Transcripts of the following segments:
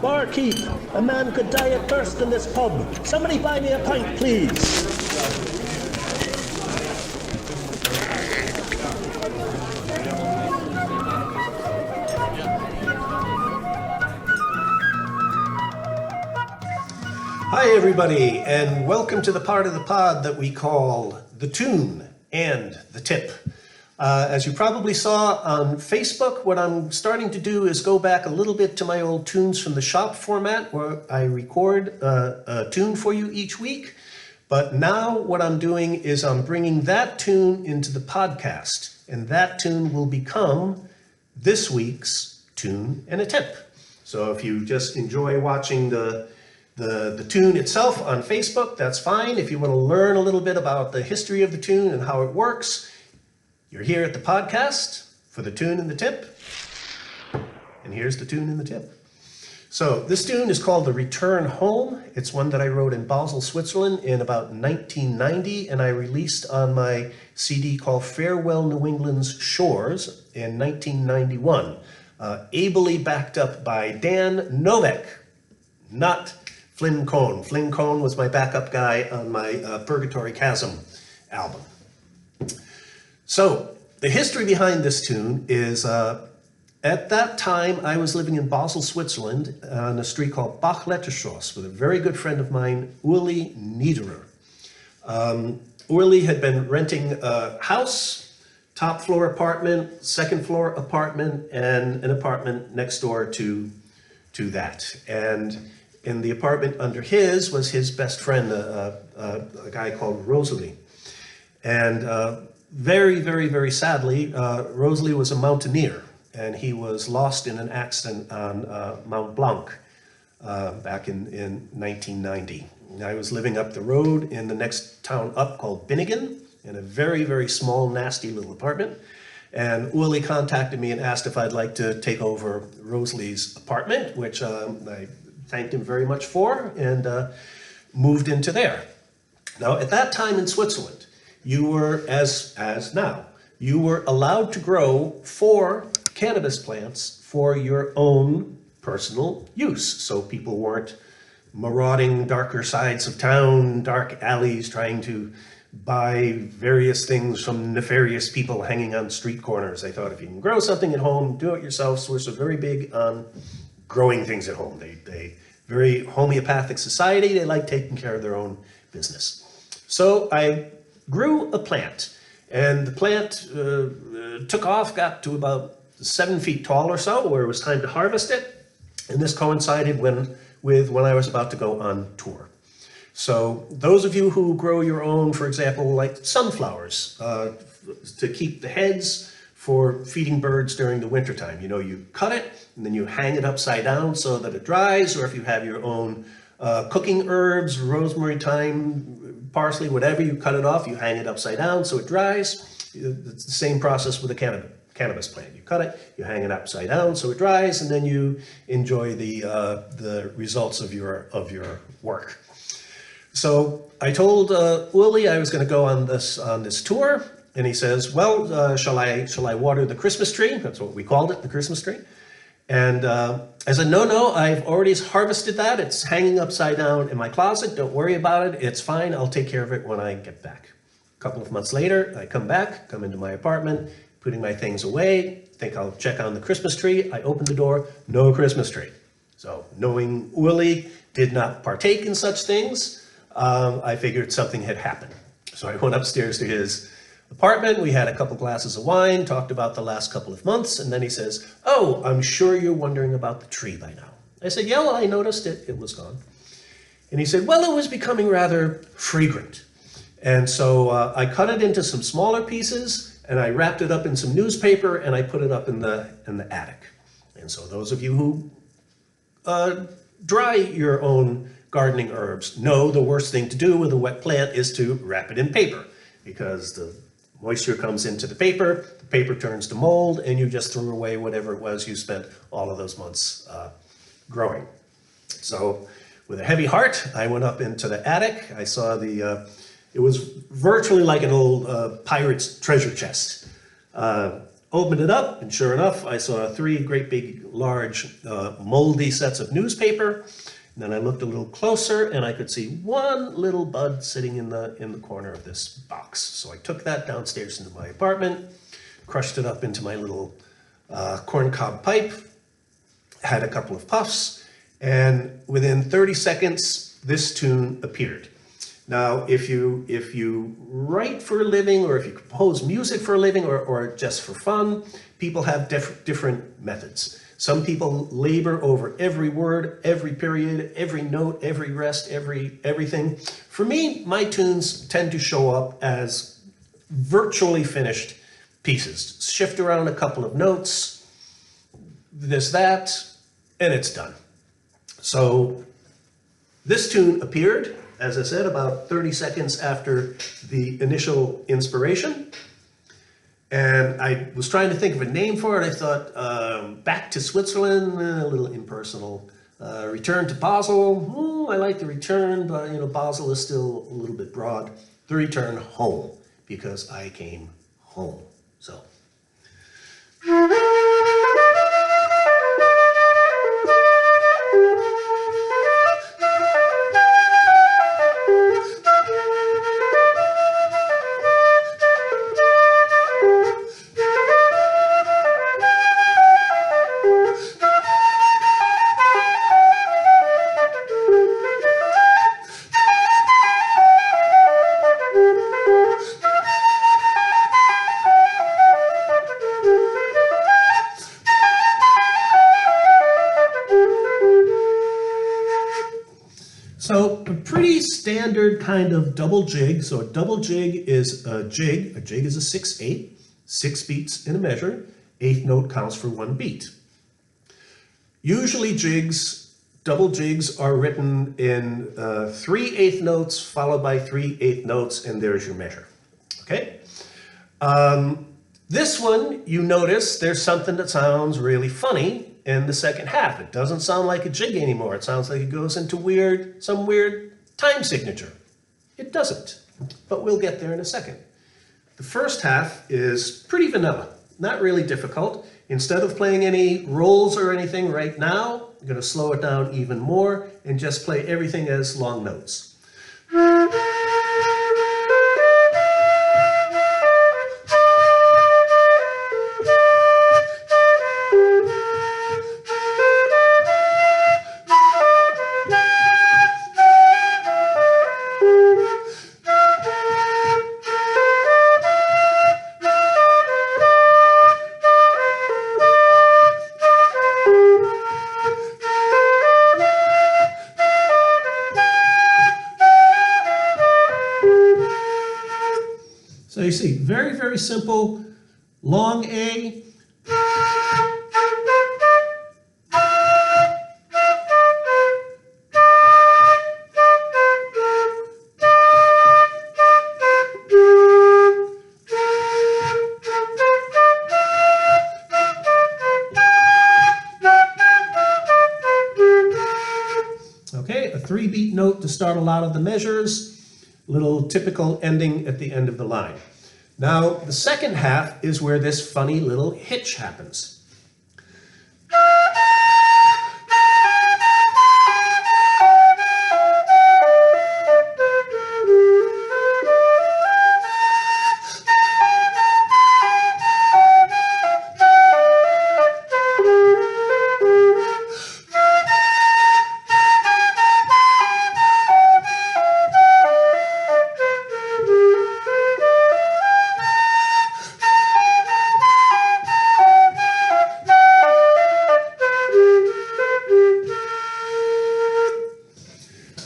Barkeep, a man could die of thirst in this pub. Somebody buy me a pint, please. Hi everybody, and welcome to the part of the pod that we call The Tune and The Tip. As you probably saw on Facebook, what I'm starting to do is go back a little bit to my old Tunes from the Shop format, where I record a tune for you each week. But now what I'm doing is I'm bringing that tune into the podcast, and that tune will become this week's Tune and a Tip. So if you just enjoy watching the tune itself on Facebook, that's fine. If you want to learn a little bit about the history of the tune and how it works, you're here at the podcast for the tune and the tip. And here's the tune and the tip. So this tune is called The Return Home. It's one that I wrote in Basel, Switzerland in about 1990, and I released on my CD called Farewell New England's Shores in 1991, ably backed up by Dan Novak, not Flynn Cohn. Flynn Cohn was my backup guy on my Purgatory Chasm album. So the history behind this tune is at that time I was living in Basel, Switzerland on a street called Bachletterstrasse with a very good friend of mine, Uli Niederer. Uli had been renting a house, top floor apartment, second floor apartment, and an apartment next door to that. And in the apartment under his was his best friend, a guy called Rosalie. And very, very, very sadly, Rosalie was a mountaineer, and he was lost in an accident on Mount Blanc back in 1990. I was living up the road in the next town up called Binnigan in a very, very small, nasty little apartment. And Uli contacted me and asked if I'd like to take over Rosalie's apartment, which I thanked him very much for, and moved into there. Now, at that time in Switzerland, you were, as now, you were allowed to grow 4 cannabis plants for your own personal use. So people weren't marauding darker sides of town, dark alleys, trying to buy various things from nefarious people hanging on street corners. They thought if you can grow something at home, do it yourself. So we're very big on growing things at home. They very homeopathic society. They like taking care of their own business. So I grew a plant, and the plant took off, got to about 7 feet tall or so, where it was time to harvest it. And this coincided with when I was about to go on tour. So those of you who grow your own, for example, like sunflowers, to keep the heads for feeding birds during the wintertime. You know, you cut it and then you hang it upside down so that it dries, or if you have your own cooking herbs, rosemary, thyme, parsley, whatever, you cut it off, you hang it upside down so it dries. It's the same process with a cannabis plant. You cut it, you hang it upside down so it dries, and then you enjoy the results of your work. So I told Uli I was going to go on this tour, and he says, "Well, shall I water the Christmas tree?" That's what we called it, the Christmas tree. And I said, no, I've already harvested that. It's hanging upside down in my closet. Don't worry about it. It's fine. I'll take care of it when I get back. A couple of months later, I come into my apartment, putting my things away. Think I'll check on the Christmas tree. I open the door, no Christmas tree. So knowing Uli did not partake in such things, I figured something had happened. So I went upstairs to his apartment. We had a couple glasses of wine, talked about the last couple of months, and then he says, "Oh, I'm sure you're wondering about the tree by now." I said, "Yeah, well, I noticed it was gone." And he said, "Well, it was becoming rather fragrant." And so I cut it into some smaller pieces, and I wrapped it up in some newspaper, and I put it up in the attic. And so those of you who dry your own gardening herbs know the worst thing to do with a wet plant is to wrap it in paper, because the moisture comes into the paper turns to mold, and you just threw away whatever it was you spent all of those months growing. So with a heavy heart, I went up into the attic. I saw it was virtually like an old pirate's treasure chest. Opened it up, and sure enough, I saw three great big, large, moldy sets of newspaper. And then I looked a little closer, and I could see one little bud sitting in the corner of this box. So I took that downstairs into my apartment, crushed it up into my little corncob pipe, had a couple of puffs, and within 30 seconds, this tune appeared. Now, if you write for a living, or if you compose music for a living, or just for fun, people have different methods. Some people labor over every word, every period, every note, every rest, everything. For me, my tunes tend to show up as virtually finished pieces. Shift around a couple of notes, this, that, and it's done. So this tune appeared, as I said, about 30 seconds after the initial inspiration. And I was trying to think of a name for it. I thought, Back to Switzerland, a little impersonal. Return to Basel, I like the return, but Basel is still a little bit broad. The return home, because I came home. So. So a pretty standard kind of double jig. So a double jig is a jig. A jig is a 6/8, 6 beats in a measure. Eighth note counts for 1 beat. Usually double jigs are written in 3/8 notes followed by 3/8 notes, and there's your measure. Okay. This one, you notice there's something that sounds really funny in the second half. It doesn't sound like a jig anymore. It sounds like it goes into some weird time signature. It doesn't, but we'll get there in a second. The first half is pretty vanilla, not really difficult. Instead of playing any rolls or anything right now, I'm going to slow it down even more and just play everything as long notes. So you see, very, very simple, long A. Okay, a 3-beat note to start a lot of the measures. Little typical ending at the end of the line. Now, the second half is where this funny little hitch happens.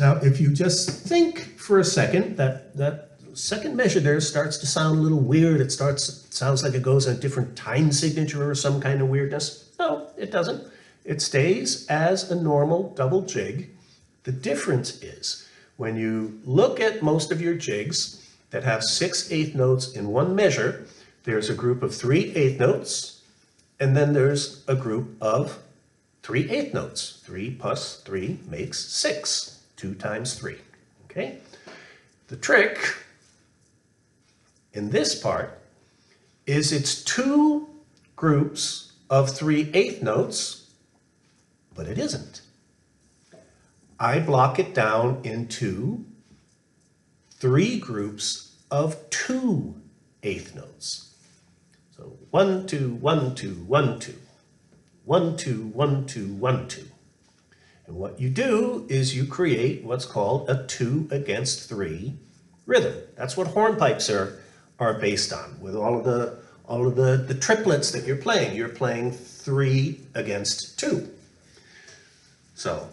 Now, if you just think for a second, that second measure there starts to sound a little weird. It sounds like it goes in a different time signature or some kind of weirdness. No, it doesn't. It stays as a normal double jig. The difference is when you look at most of your jigs that have 6/8 notes in one measure, there's a group of 3/8 notes, and then there's a group of 3/8 notes. 3 plus 3 makes 6. 2 times 3, okay? The trick in this part is it's 2 groups of 3/8 notes, but it isn't. I block it down into 3 groups of 2/8 notes. So 1, 2, 1, 2, 1, 2. 1, 2, 1, 2, 1, 2. And what you do is you create what's called a 2 against 3 rhythm. That's what hornpipes are based on, with all of the triplets that you're playing. You're playing 3 against 2. So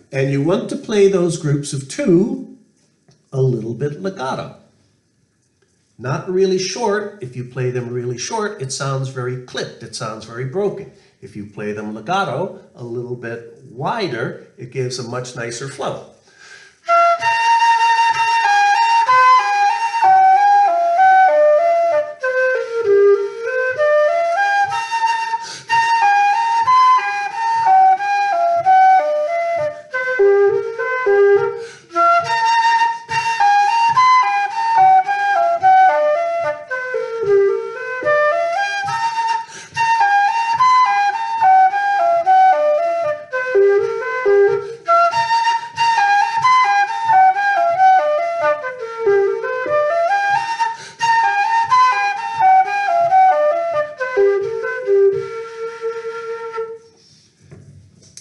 and you want to play those groups of 2 a little bit legato. Not really short. If you play them really short, it sounds very clipped. It sounds very broken. If you play them legato, a little bit wider, it gives a much nicer flow.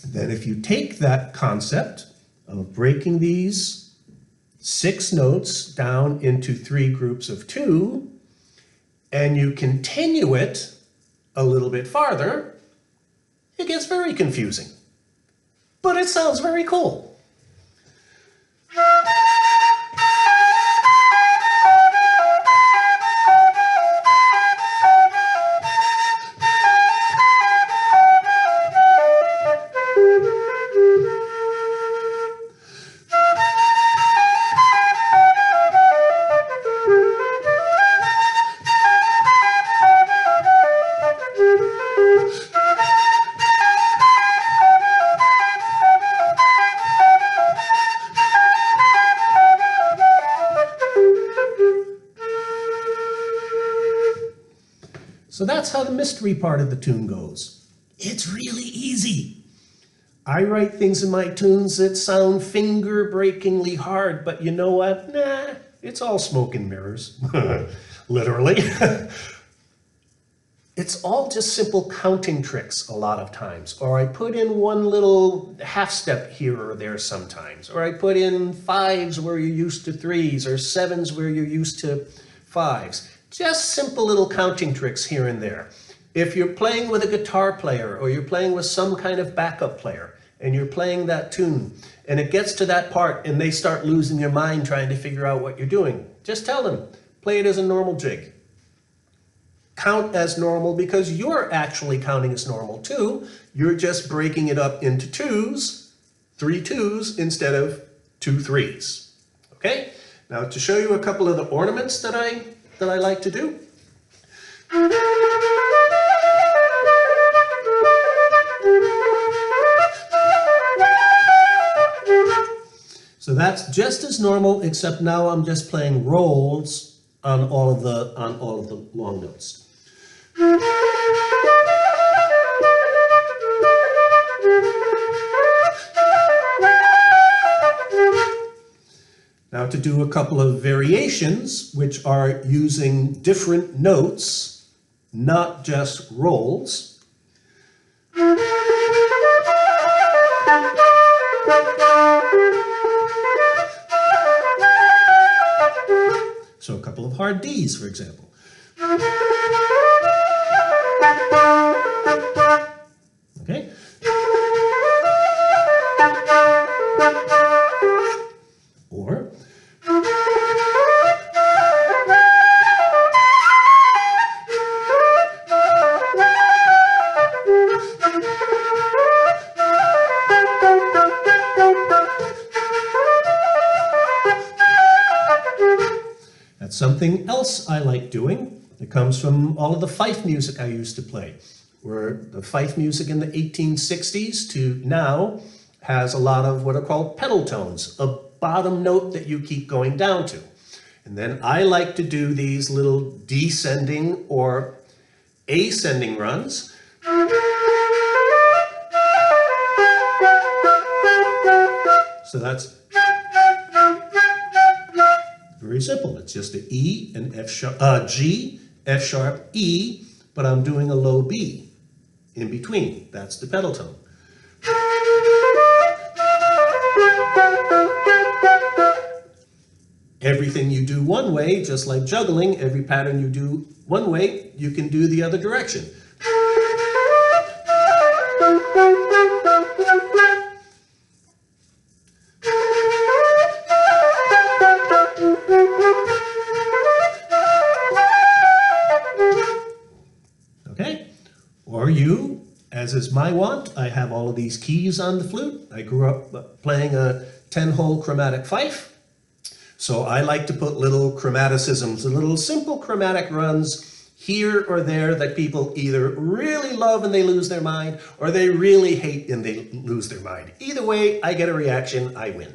Then if you take that concept of breaking these 6 notes down into 3 groups of 2, and you continue it a little bit farther, it gets very confusing. But it sounds very cool. So that's how the mystery part of the tune goes. It's really easy. I write things in my tunes that sound finger-breakingly hard, but you know what? Nah, it's all smoke and mirrors, literally. It's all just simple counting tricks a lot of times. Or I put in one little half step here or there sometimes. Or I put in 5s where you're used to 3s, or 7s where you're used to 5s. Just simple little counting tricks here and there. If you're playing with a guitar player or you're playing with some kind of backup player and you're playing that tune and it gets to that part and they start losing their mind trying to figure out what you're doing, just tell them, play it as a normal jig. Count as normal because you're actually counting as normal too. You're just breaking it up into 2s, 3 2s instead of 2 3s. Okay? Now to show you a couple of the ornaments that I like to do. So that's just as normal, except now I'm just playing rolls on all of the long notes. Now to do a couple of variations, which are using different notes, not just rolls. So a couple of hard Ds, for example. Okay. Or something else I like doing. It comes from all of the fife music I used to play, where the fife music in the 1860s to now has a lot of what are called pedal tones, a bottom note that you keep going down to. And then I like to do these little descending or ascending runs. So that's very simple. It's just an E, an F sharp, G, F sharp, E, but I'm doing a low B in between. That's the pedal tone. Everything you do one way, just like juggling, every pattern you do one way, you can do the other direction. Okay? Or you, as is my wont, I have all of these keys on the flute. I grew up playing a 10-hole chromatic fife. So I like to put little chromaticisms, little simple chromatic runs here or there that people either really love and they lose their mind, or they really hate and they lose their mind. Either way, I get a reaction, I win.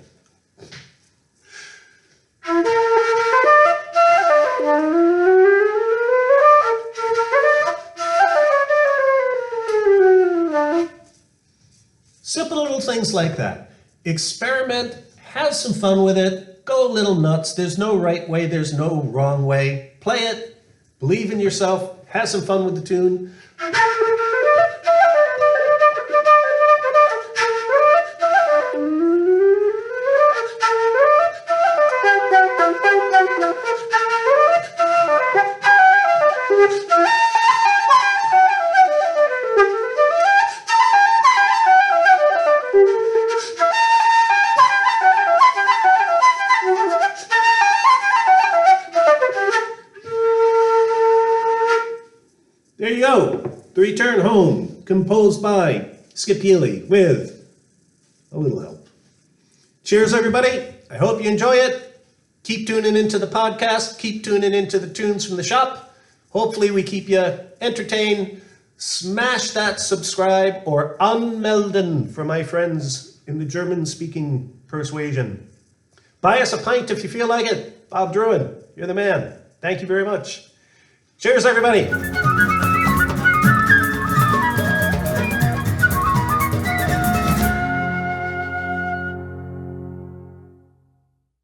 Simple little things like that. Experiment, have some fun with it. Go a little nuts. There's no right way, there's no wrong way. Play it, believe in yourself, have some fun with the tune. There you go, The Return Home, composed by Skip Healy with a little help. Cheers, everybody. I hope you enjoy it. Keep tuning into the podcast. Keep tuning into the tunes from the shop. Hopefully we keep you entertained. Smash that subscribe or anmelden for my friends in the German-speaking persuasion. Buy us a pint if you feel like it. Bob Druin, you're the man. Thank you very much. Cheers, everybody.